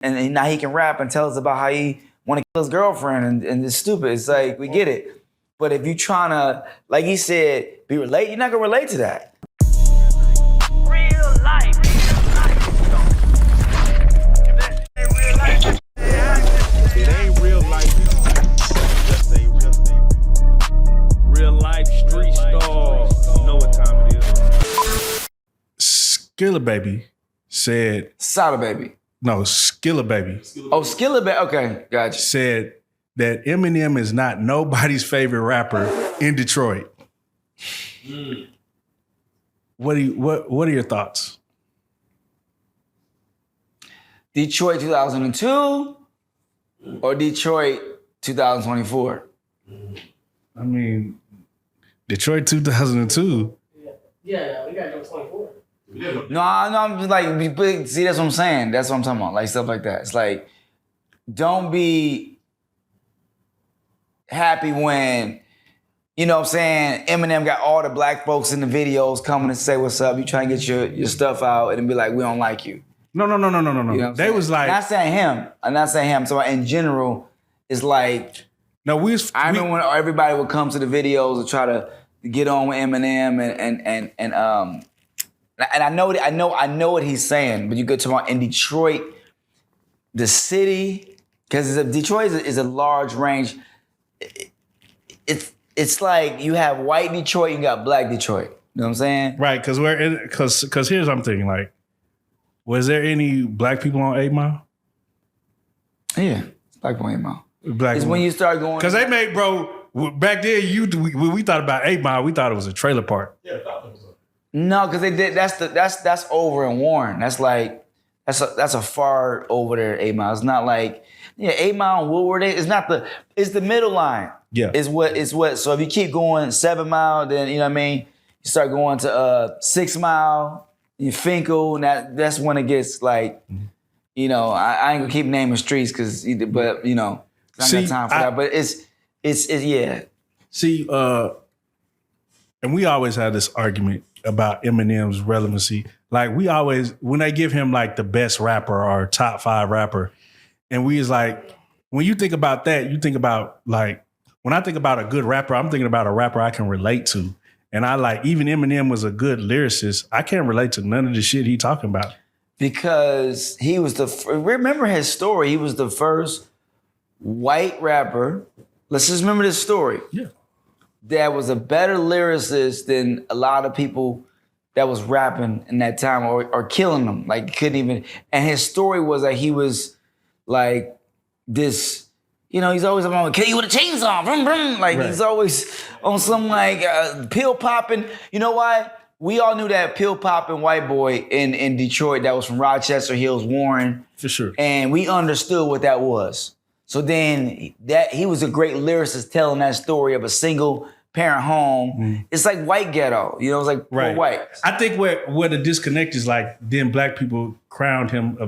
and now he can rap and tell us about how he want to kill his girlfriend and it's stupid. It's like, we get it. But if you trying to, like he said, be relate, you're not gonna relate to that. Real life. It ain't real life. Just ain't real life. Street Starz. You know what time it is. Skilla Baby said. Sada Baby. No, Skilla Baby. Oh, Skilla Baby. Okay, gotcha. Said that Eminem is not nobody's favorite rapper in Detroit. What are your thoughts? Detroit 2002 or Detroit 2024? I mean, Detroit 2002. Yeah, we gotta go 24. No, I'm just like, see, that's what I'm saying. That's what I'm talking about, like stuff like that. It's like, don't be happy when, you know what I'm saying, Eminem got all the black folks in the videos coming to say what's up. You trying to get your stuff out and be like, we don't like you. No. You know They was like, I'm not saying him. So in general, it's like, no, I remember when everybody would come to the videos and try to get on with Eminem and I know what he's saying, but you go to in Detroit, the city, because Detroit is a large range. It's like you have white Detroit, you got black Detroit. You know what I'm saying? Right, because here's what I'm thinking, like, was there any black people on 8 Mile? Yeah, black people on 8 Mile. Black it's when you start going, because they made, bro, back then we thought about 8 Mile, we thought it was a trailer park. Yeah, I thought it was no, because they did. That's over in Warren. That's like that's a far over there. 8 Mile. It's not like 8 Mile and Woodward. It's the middle line. Yeah, is what. So if you keep going 7 Mile, then you know what I mean. You start going to 6 Mile, you Finkel, and that's when it gets like, you know, I ain't gonna keep naming streets but you know, I don't got time for that. But it's yeah. See, and we always have this argument about Eminem's relevancy. Like we always, when they give him like the best rapper or top 5 rapper, and we is like, when you think about that, you think about like, when I think about a good rapper, I'm thinking about a rapper I can relate to. And I like, even Eminem was a good lyricist. I can't relate to none of the shit he talking about. Because he was remember his story, he was the first white rapper. Let's just remember this story. Yeah. That was a better lyricist than a lot of people that was rapping in that time or killing them. Like, couldn't even, and his story was that he was like this, you know, he's always on, kill you with a chainsaw, vroom, vroom. Like, right. He's always on some like pill popping. You know why? We all knew that pill popping white boy in Detroit that was from Rochester Hills, Warren. For sure. And we understood what that was. So then he was a great lyricist telling that story of a single parent home. Mm. It's like white ghetto, you know, it's like right. White. I think where the disconnect is like, then black people crowned him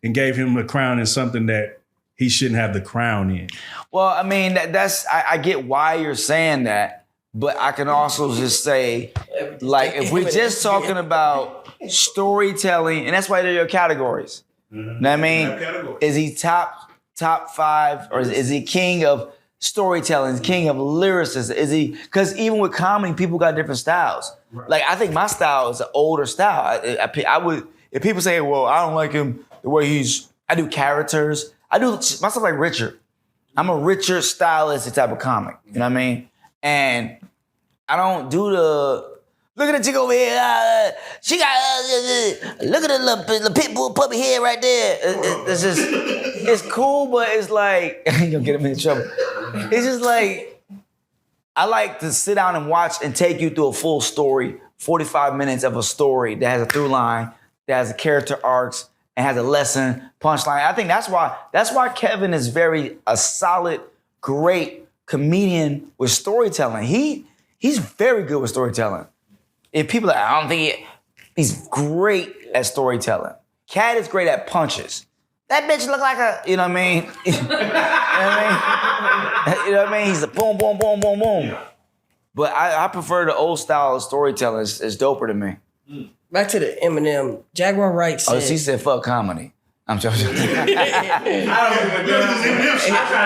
and gave him a crown in something that he shouldn't have the crown in. Well, I mean, I get why you're saying that, but I can also just say, like, if we're just talking about storytelling, and that's why they're your categories. Mm-hmm. You know what I mean? Is he top 5, or is he king of storytelling, king of lyricists? Is he, because even with comedy, people got different styles. Right. Like, I think my style is an older style. I would, if people say, well, I don't like him the way I do characters. I do myself like Richard. I'm a Richard stylistic type of comic. You know what I mean? And I don't do look at the chick over here. She got, look at the pit bull puppy head right there. It's just, it's cool, but it's like, I ain't gonna get him in trouble. It's just like, I like to sit down and watch and take you through a full story, 45 minutes of a story that has a through line, that has a character arcs, and has a lesson, punchline. I think that's why Kevin is a solid, great comedian with storytelling. He's very good with storytelling. If people are, I don't think he's great at storytelling. Cat is great at punches. That bitch look like a, you know what I mean? You know what I mean? He's a boom, boom, boom, boom, boom. But I prefer the old style of storytelling. It's doper to me. Back to the Eminem. Jaguar Wright said... Oh, she said fuck comedy. I'm joking.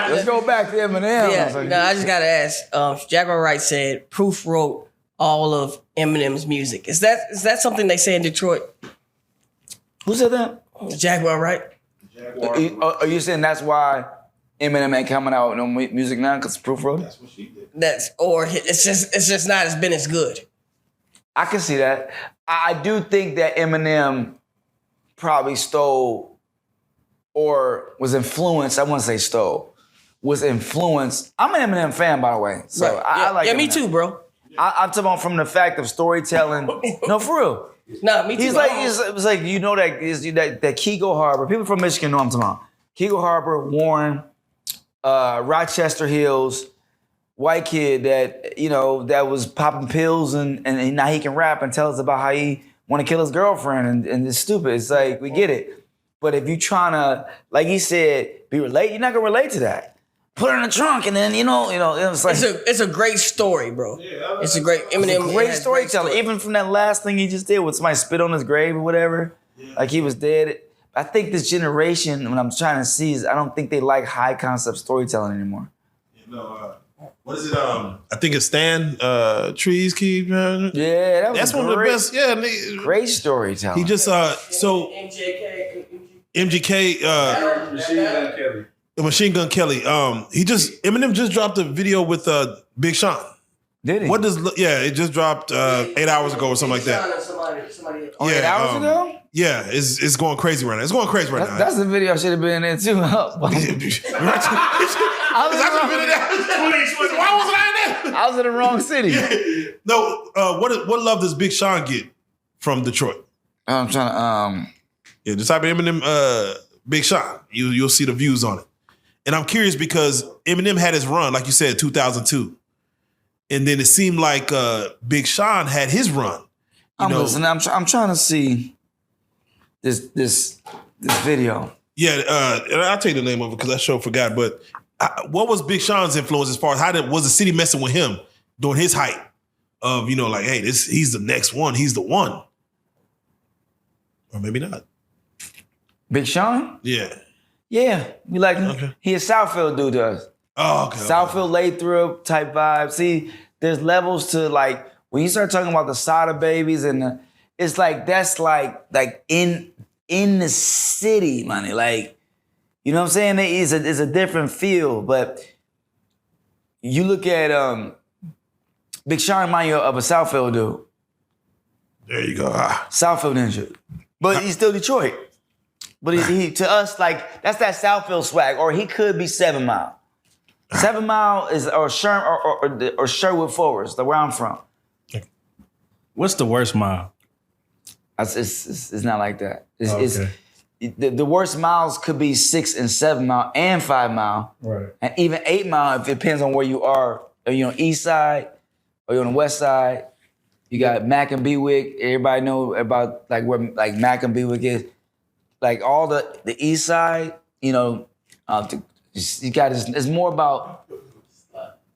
Let's go back to Eminem. Yeah, no, I just gotta ask. Jaguar Wright said Proof wrote all of Eminem's music. Is that something they say in Detroit? Who said that? Jaguar Wright. Are you saying that's why Eminem ain't coming out with no music now because Proof wrote it? That's what she did. It's just not as been as good. I can see that. I do think that Eminem probably stole or was influenced. I wouldn't say stole. Was influenced. I'm an Eminem fan, by the way. So Right. I like Yeah, Eminem. me too, bro. I'm talking about from the fact of storytelling. No, for real. Nah, me too. He's like, it's like, you know that Kego Harbor. People from Michigan know what I'm talking about. Kego Harbor, Warren, Rochester Hills, white kid that, you know, that was popping pills and now he can rap and tell us about how he want to kill his girlfriend and it's stupid. It's like, we get it. But if you trying to, like he said, be relate, you're not gonna relate to that. Put her in the trunk and then, you know, it's like it's a great story, bro. It's a great Eminem. great has storytelling. story. Even from that last thing he just did with somebody spit on his grave or whatever, like he was dead. I think this generation, when I'm trying to see, is I don't think they like high concept storytelling anymore. What is it? I think it's Stan. Trees keep. Yeah, That's one of the best. Yeah, nigga. Great storytelling. He just so MGK. Machine Gun Kelly. Eminem just dropped a video with Big Sean. Did he? What does? Yeah, it just dropped 8 hours ago or something like that. Somebody. Oh, 8 hours ago? Yeah, it's going crazy right now. It's going crazy right now. That's the video I should have been in too. Why wasn't I in there? I was in the wrong city. No, what love does Big Sean get from Detroit? I'm trying to just type in Eminem Big Sean. You'll see the views on it. And I'm curious because Eminem had his run, like you said, 2002. And then it seemed like Big Sean had his run. listening. I'm trying to see this video. Yeah, and I'll tell you the name of it because I sure forgot. But what was Big Sean's influence as far as was the city messing with him during his height of, like, hey, he's the next one. He's the one. Or maybe not. Big Sean? Yeah. Yeah, we like him. Okay. He a Southfield dude to us. Oh, okay. Southfield Lathrop type vibe. See, there's levels to like when you start talking about the Sada Babies and it's like that's like in the city, money. Like, you know what I'm saying? It's a different feel. But you look at Big Sean, remind you of a Southfield dude. There you go. Southfield ninja. But he's still Detroit. But he to us, like, that's that Southfield swag. Or he could be 7 Mile. 7 Mile is or Sherwood Forest, where I'm from. What's the worst mile? It's not like that. Okay. The worst miles could be 6 and 7 Mile and 5 Mile. Right. And even 8 Mile, if it depends on where you are. Are you on the east side? Or you on the west side? You got Mac and Bewick. Everybody know about like where like Mac and Bewick is. Like all the east side, you got it's more about.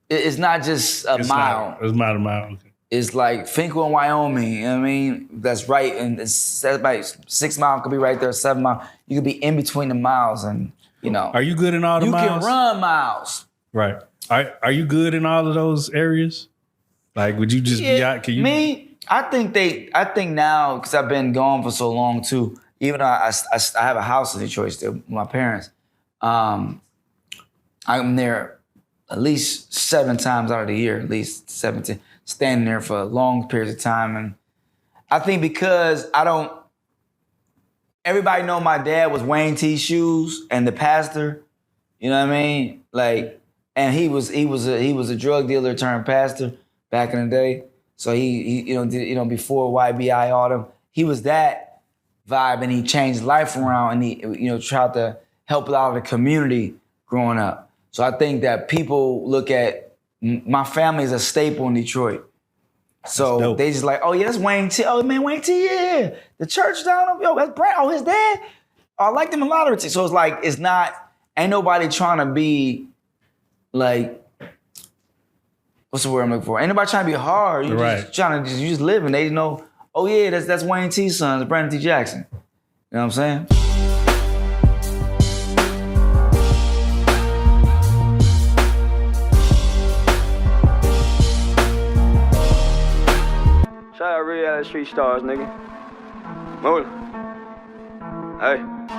It's not just a mile. It's not a mile. Okay. It's like Finkel in Wyoming. You know what I mean? That's right, and that's like 6 Mile could be right there, 7 Mile. You could be in between the miles, and Are you good in all the you miles? can run miles. Right. Are you good in all of those areas? Like, would you just be out? Can you? Me, I think now because I've been gone for so long too. Even though I have a house in Detroit still with my parents, I'm there at least 7 times out of the year, at least 17, standing there for long periods of time. And I think because everybody know my dad was Wayne T. Shoes and the pastor, you know what I mean? Like, and he was a drug dealer turned pastor back in the day. So he did, before YBI Autumn, he was that vibe, and he changed life around, and he tried to help out the community growing up. So I think that people look at my family as a staple in Detroit. So they just like, oh yeah, that's Wayne T. Oh man, Wayne T. Yeah, the church down. Yo, that's Brad. Oh, his dad. Oh, I like them in lottery. So it's like ain't nobody trying to be like, what's the word I'm looking for? Ain't nobody trying to be hard. You just trying to you just living. They know. Oh yeah, that's Wayne T's son, Brandon T. Jackson. You know what I'm saying? reality street stars, nigga. Move. Hey.